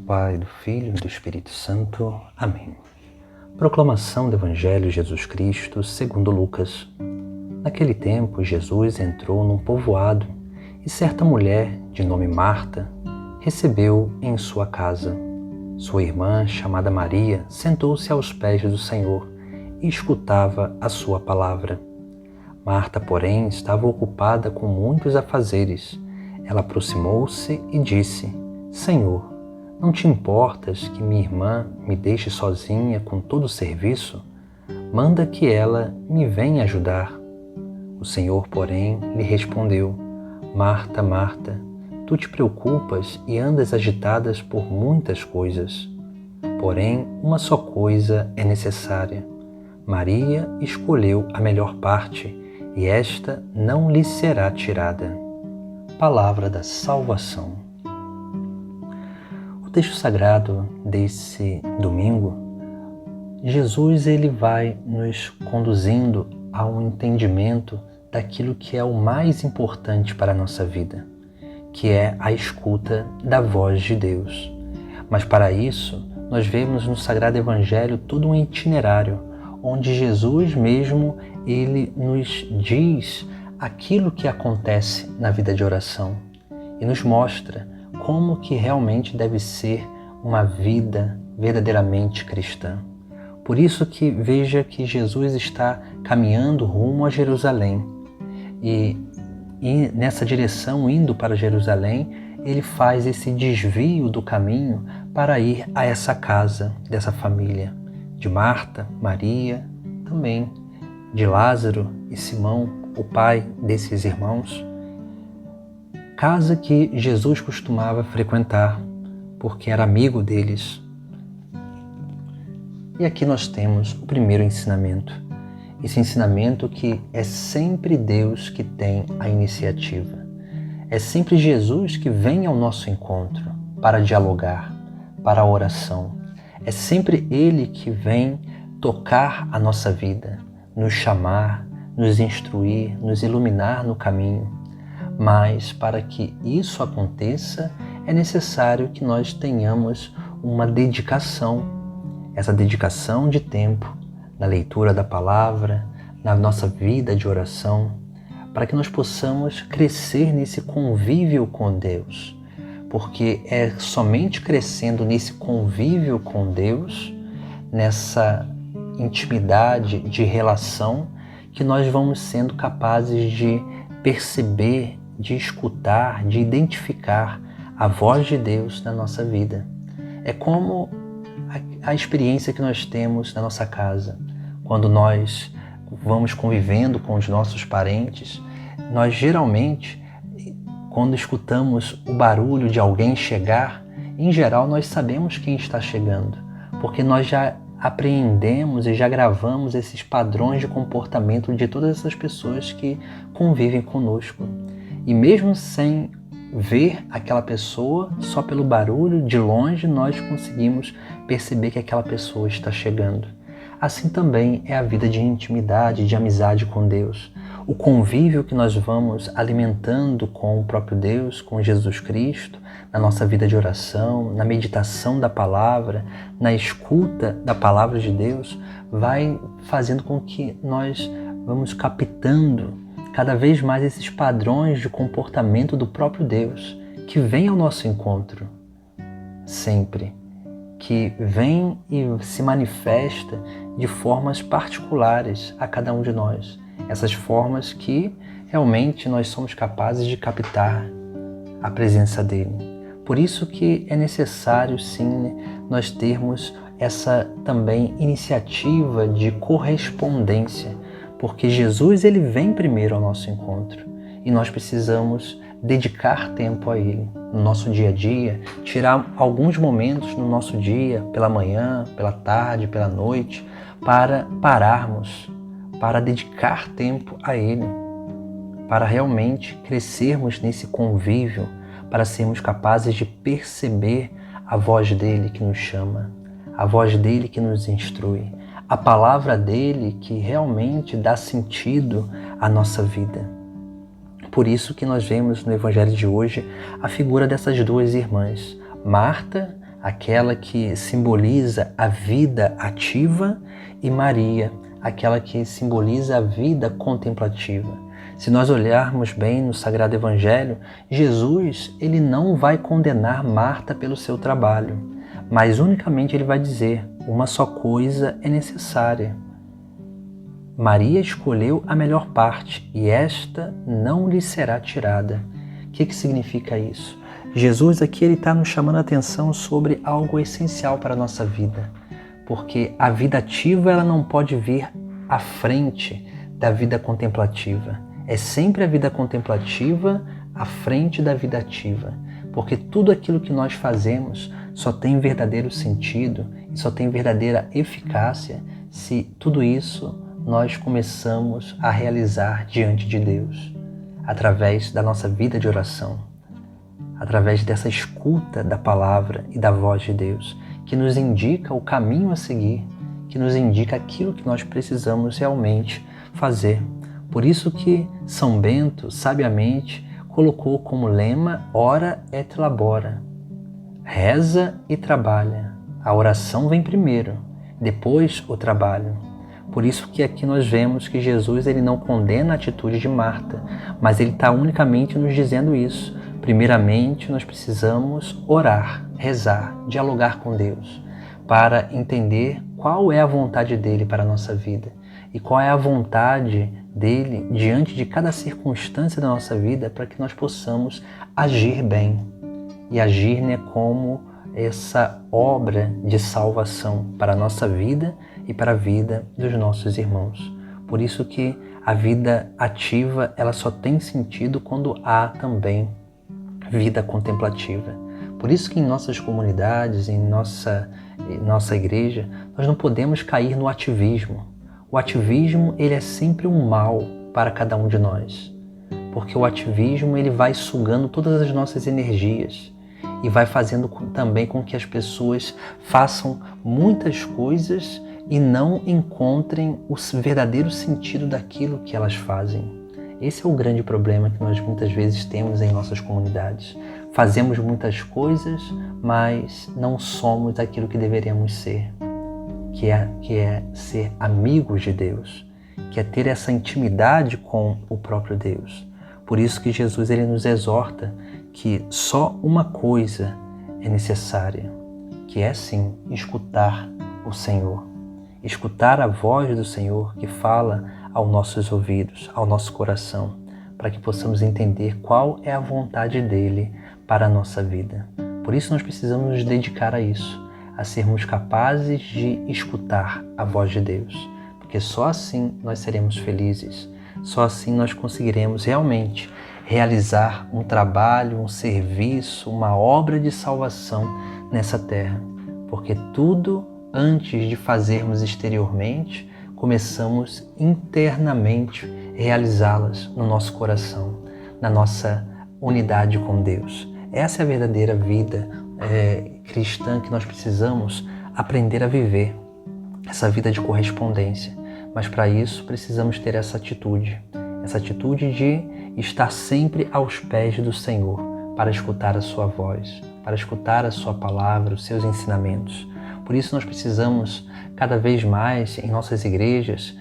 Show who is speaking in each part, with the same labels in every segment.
Speaker 1: Pai, do Filho e do Espírito Santo. Amém. Proclamação do Evangelho de Jesus Cristo segundo Lucas. Naquele tempo, Jesus entrou num povoado e certa mulher, de nome Marta, recebeu em sua casa. Sua irmã, chamada Maria, sentou-se aos pés do Senhor e escutava a sua palavra. Marta, porém, estava ocupada com muitos afazeres. Ela aproximou-se e disse: Senhor, não te importas que minha irmã me deixe sozinha com todo o serviço? Manda que ela me venha ajudar. O Senhor, porém, lhe respondeu: Marta, Marta, tu te preocupas e andas agitadas por muitas coisas. Porém, uma só coisa é necessária. Maria escolheu a melhor parte, e esta não lhe será tirada. Palavra da salvação. O texto sagrado desse domingo, Jesus ele vai nos conduzindo a um entendimento daquilo que é o mais importante para a nossa vida, que é a escuta da voz de Deus. Mas para isso, nós vemos no Sagrado Evangelho todo um itinerário, onde Jesus mesmo ele nos diz aquilo que acontece na vida de oração e nos mostra como que realmente deve ser uma vida verdadeiramente cristã. Por isso que veja que Jesus está caminhando rumo a Jerusalém e nessa direção, indo para Jerusalém, ele faz esse desvio do caminho para ir a essa casa dessa família de Marta, Maria, também de Lázaro e Simão, o pai desses irmãos. Casa que Jesus costumava frequentar, porque era amigo deles. E aqui nós temos o primeiro ensinamento. Esse ensinamento que é sempre Deus que tem a iniciativa. É sempre Jesus que vem ao nosso encontro para dialogar, para a oração. É sempre Ele que vem tocar a nossa vida, nos chamar, nos instruir, nos iluminar no caminho. Mas para que isso aconteça, é necessário que nós tenhamos uma dedicação. Essa dedicação de tempo na leitura da palavra, na nossa vida de oração, para que nós possamos crescer nesse convívio com Deus. Porque é somente crescendo nesse convívio com Deus, nessa intimidade de relação, que nós vamos sendo capazes de perceber, de escutar, de identificar a voz de Deus na nossa vida. É como a experiência que nós temos na nossa casa. Quando nós vamos convivendo com os nossos parentes, nós geralmente, quando escutamos o barulho de alguém chegar, em geral nós sabemos quem está chegando, porque nós já apreendemos e já gravamos esses padrões de comportamento de todas essas pessoas que convivem conosco. E mesmo sem ver aquela pessoa, só pelo barulho de longe nós conseguimos perceber que aquela pessoa está chegando. Assim também é a vida de intimidade, de amizade com Deus. O convívio que nós vamos alimentando com o próprio Deus, com Jesus Cristo, na nossa vida de oração, na meditação da palavra, na escuta da palavra de Deus, vai fazendo com que nós vamos captando cada vez mais esses padrões de comportamento do próprio Deus, que vem ao nosso encontro sempre, que vem e se manifesta de formas particulares a cada um de nós. Essas formas que realmente nós somos capazes de captar a presença dele. Por isso que é necessário, sim, nós termos essa também iniciativa de correspondência, porque Jesus ele vem primeiro ao nosso encontro e nós precisamos dedicar tempo a Ele no nosso dia a dia, tirar alguns momentos no nosso dia, pela manhã, pela tarde, pela noite, para pararmos, para dedicar tempo a Ele, para realmente crescermos nesse convívio, para sermos capazes de perceber a voz dEle que nos chama, a voz dEle que nos instrui, a palavra dEle que realmente dá sentido à nossa vida. Por isso que nós vemos no Evangelho de hoje a figura dessas duas irmãs, Marta, aquela que simboliza a vida ativa, e Maria, aquela que simboliza a vida contemplativa. Se nós olharmos bem no Sagrado Evangelho, Jesus, ele não vai condenar Marta pelo seu trabalho, mas unicamente ele vai dizer: uma só coisa é necessária. Maria escolheu a melhor parte e esta não lhe será tirada. O que significa isso? Jesus aqui está nos chamando a atenção sobre algo essencial para a nossa vida, porque a vida ativa ela não pode vir à frente da vida contemplativa. É sempre a vida contemplativa à frente da vida ativa, porque tudo aquilo que nós fazemos só tem verdadeiro sentido e só tem verdadeira eficácia se tudo isso nós começamos a realizar diante de Deus, através da nossa vida de oração, através dessa escuta da palavra e da voz de Deus, que nos indica o caminho a seguir, que nos indica aquilo que nós precisamos realmente fazer. Por isso que São Bento, sabiamente, colocou como lema: ora et labora. Reza e trabalha. A oração vem primeiro, depois o trabalho. Por isso que aqui nós vemos que Jesus ele não condena a atitude de Marta, mas ele está unicamente nos dizendo isso. Primeiramente, nós precisamos orar, rezar, dialogar com Deus, para entender qual é a vontade dele para a nossa vida e qual é a vontade dele diante de cada circunstância da nossa vida, para que nós possamos agir bem e agir como essa obra de salvação para a nossa vida e para a vida dos nossos irmãos. Por isso que a vida ativa ela só tem sentido quando há também vida contemplativa. Por isso que em nossas comunidades, em nossa igreja, nós não podemos cair no ativismo. O ativismo ele é sempre um mal para cada um de nós, porque o ativismo ele vai sugando todas as nossas energias e vai fazendo também com que as pessoas façam muitas coisas e não encontrem o verdadeiro sentido daquilo que elas fazem. Esse é o grande problema que nós muitas vezes temos em nossas comunidades. Fazemos muitas coisas, mas não somos aquilo que deveríamos ser, que é ser amigos de Deus, que é ter essa intimidade com o próprio Deus. Por isso que Jesus ele nos exorta que só uma coisa é necessária, que é sim escutar o Senhor, escutar a voz do Senhor que fala aos nossos ouvidos, ao nosso coração, para que possamos entender qual é a vontade dele para a nossa vida. Por isso nós precisamos nos dedicar a isso, a sermos capazes de escutar a voz de Deus, porque só assim nós seremos felizes, só assim nós conseguiremos realmente realizar um trabalho, um serviço, uma obra de salvação nessa terra, porque tudo antes de fazermos exteriormente, começamos internamente a realizá-las no nosso coração, na nossa unidade com Deus. Essa é a verdadeira vida cristã que nós precisamos aprender a viver, essa vida de correspondência. Mas para isso precisamos ter essa atitude de estar sempre aos pés do Senhor, para escutar a sua voz, para escutar a sua palavra, os seus ensinamentos. Por isso nós precisamos cada vez mais em nossas igrejas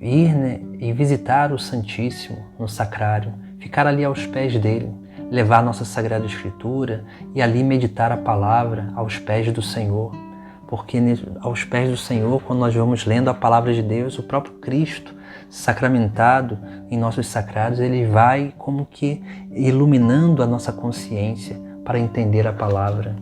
Speaker 1: ir e visitar o Santíssimo no sacrário, ficar ali aos pés dele, levar a nossa Sagrada Escritura e ali meditar a palavra aos pés do Senhor. Porque aos pés do Senhor, quando nós vamos lendo a palavra de Deus, o próprio Cristo sacramentado em nossos sacrários, ele vai como que iluminando a nossa consciência para entender a palavra.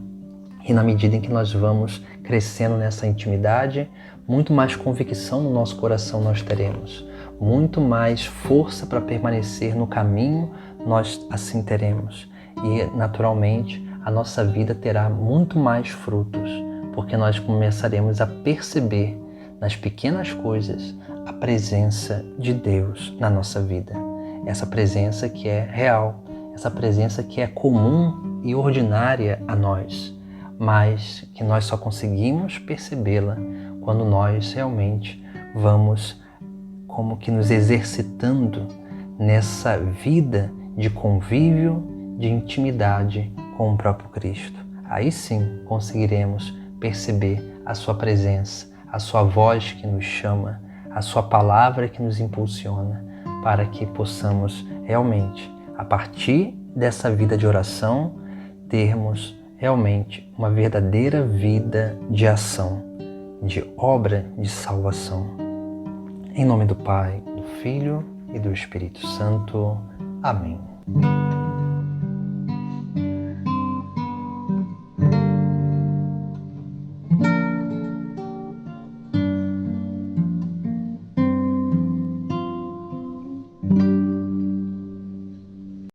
Speaker 1: E na medida em que nós vamos crescendo nessa intimidade, muito mais convicção no nosso coração nós teremos, muito mais força para permanecer no caminho nós assim teremos. E naturalmente a nossa vida terá muito mais frutos, porque nós começaremos a perceber nas pequenas coisas a presença de Deus na nossa vida. Essa presença que é real, essa presença que é comum e ordinária a nós, mas que nós só conseguimos percebê-la quando nós realmente vamos como que nos exercitando nessa vida de convívio, de intimidade com o próprio Cristo. aí sim conseguiremos perceber a sua presença, a sua voz que nos chama, a sua palavra que nos impulsiona, para que possamos realmente, a partir dessa vida de oração, termos realmente uma verdadeira vida de ação, de obra de salvação. Em nome do Pai, do Filho e do Espírito Santo. Amém.